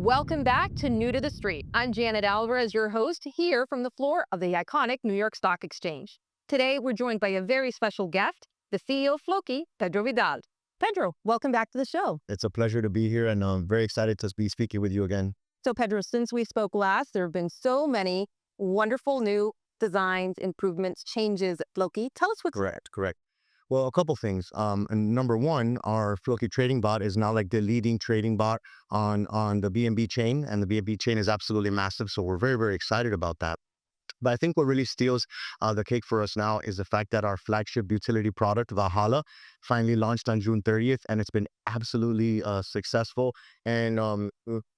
Welcome back to New to the Street. I'm Janet Alvarez, your host, here from the floor of the iconic New York Stock Exchange. Today, we're joined by a very special guest, the CEO of Floki, Pedro Vidal. Pedro, welcome back to the show. It's a pleasure to be here, and I'm very excited to be speaking with you again. So, Pedro, since we spoke last, there have been so many wonderful new designs, improvements, changes at Floki. Tell us what's Correct. Well, a couple things. And number one, our Floki trading bot is now like the leading trading bot on the BNB chain, and the BNB chain is absolutely massive. So we're very excited about that. But I think what really steals the cake for us now is the fact that our flagship utility product, Valhalla, finally launched on June 30th, and it's been absolutely successful. And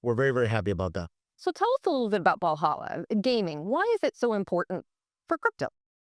we're very happy about that. So tell us a little bit about Valhalla gaming. Why is it so important for crypto?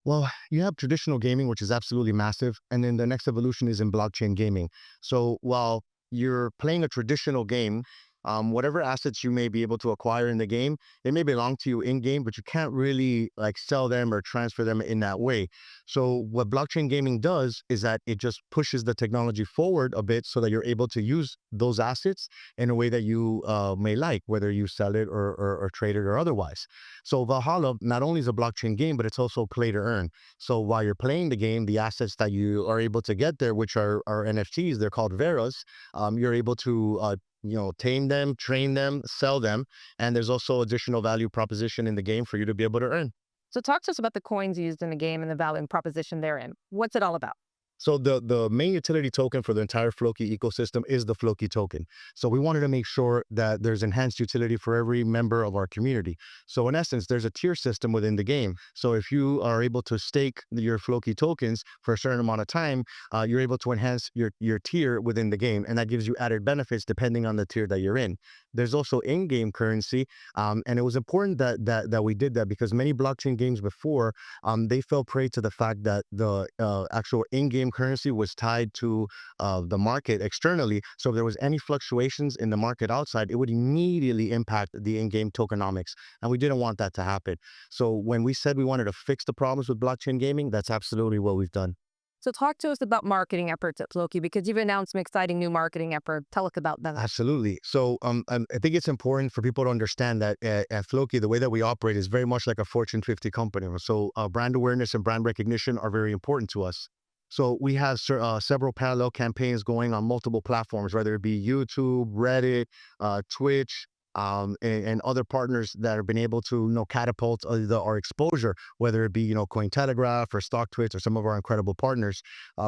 Well, you have traditional gaming, which is absolutely massive, and then the next evolution is in blockchain gaming. So while you're playing a traditional game, whatever assets you may be able to acquire in the game, they may belong to you in game, but you can't really like sell them or transfer them in that way. So what blockchain gaming does is that it just pushes the technology forward a bit so that you're able to use those assets in a way that you may like, whether you sell it or trade it or otherwise. So Valhalla not only is a blockchain game, but it's also play to earn. So while you're playing the game, the assets that you are able to get there, which are NFTs, they're called Veras, you're able to tame them, train them, sell them. And there's also additional value proposition in the game for you to be able to earn. So talk to us about the coins used in the game and the value and proposition therein. What's it all about? So the main utility token for the entire Floki ecosystem is the Floki token. So we wanted to make sure that there's enhanced utility for every member of our community. So in essence, there's a tier system within the game. So if you are able to stake your Floki tokens for a certain amount of time, you're able to enhance your tier within the game. And that gives you added benefits depending on the tier that you're in. There's also in-game currency. And it was important that we did that because many blockchain games before, they fell prey to the fact that the actual in-game currency was tied to the market externally. So if there was any fluctuations in the market outside, it would immediately impact the in-game tokenomics. And we didn't want that to happen. So when we said we wanted to fix the problems with blockchain gaming, that's absolutely what we've done. So talk to us about marketing efforts at Floki because you've announced some exciting new marketing efforts. Tell us about them. Absolutely. So I think it's important for people to understand that at Floki, the way that we operate is very much like a Fortune 50 company. So brand awareness and brand recognition are very important to us. So we have several parallel campaigns going on multiple platforms, whether it be YouTube, Reddit, Twitch, and other partners that have been able to catapult our exposure, whether it be Cointelegraph or StockTwits or some of our incredible partners.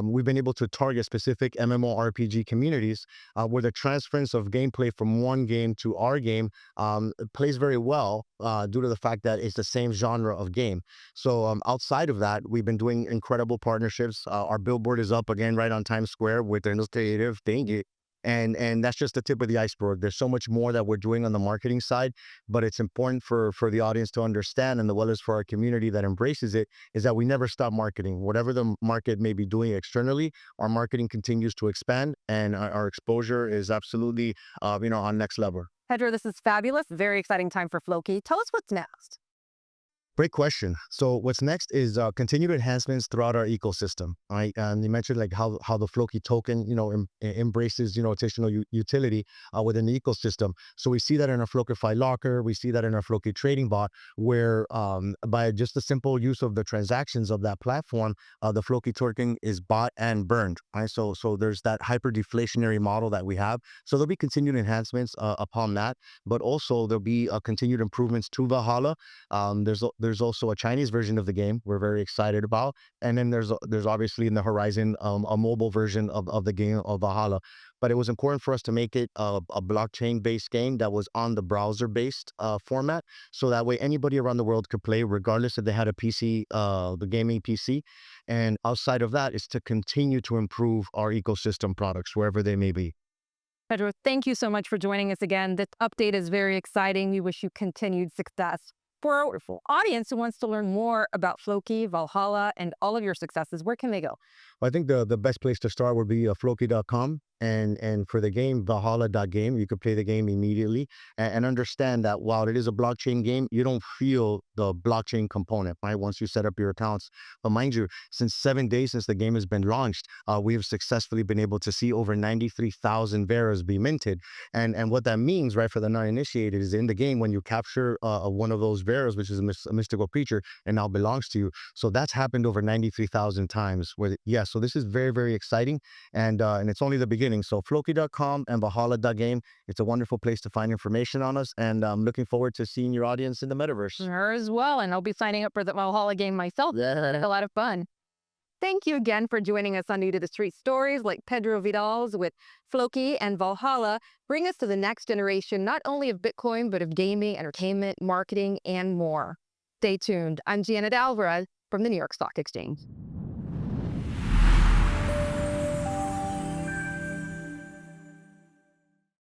We've been able to target specific MMORPG communities where the transference of gameplay from one game to our game plays very well due to the fact that it's the same genre of game. So outside of that, we've been doing incredible partnerships. Our billboard is up again right on Times Square with the creative thing. And that's just the tip of the iceberg. There's so much more that we're doing on the marketing side, but it's important for the audience to understand, and as well as for our community that embraces it, is that we never stop marketing. Whatever the market may be doing externally, our marketing continues to expand, and our exposure is absolutely, on next level. Pedro, this is fabulous. Very exciting time for Floki. Tell us what's next. Great question. So what's next is continued enhancements throughout our ecosystem, right? And you mentioned like how the Floki token, embraces, additional utility within the ecosystem. So we see that in our Flokify locker, we see that in our Floki trading bot, where by just the simple use of the transactions of that platform, the Floki token is bought and burned, right? So there's that hyper-deflationary model that we have. So there'll be continued enhancements upon that, but also there'll be continued improvements to Valhalla. There's also a Chinese version of the game we're very excited about. And then there's obviously in the horizon a mobile version of the game of Valhalla. But it was important for us to make it a blockchain-based game that was on the browser-based format. So that way anybody around the world could play regardless if they had a PC, the gaming PC. And outside of that is to continue to improve our ecosystem products wherever they may be. Pedro, thank you so much for joining us again. This update is very exciting. We wish you continued success. For our audience who wants to learn more about Floki, Valhalla, and all of your successes, where can they go? I think the best place to start would be Floki.com. And for the game, valhalla.game, you could play the game immediately and understand that while it is a blockchain game, you don't feel the blockchain component, right? Once you set up your accounts. But mind you, since 7 days since the game has been launched, we have successfully been able to see over 93,000 Veras be minted. And what that means, right, for the non-initiated is in the game, when you capture one of those Veras, which is a mystical creature and now belongs to you. So that's happened over 93,000 times. Yeah, so this is very, very exciting. And it's only the beginning. So Floki.com and valhalla.game, it's a wonderful place to find information on us. And I'm looking forward to seeing your audience in the metaverse. Her as well, and I'll be signing up for the Valhalla game myself. A lot of fun. Thank you again for joining us on New to the Street stories like Pedro Vidal's with Floki and Valhalla. Bring us to the next generation, not only of Bitcoin, but of gaming, entertainment, marketing, and more. Stay tuned. I'm Janet Alvarez from the New York Stock Exchange.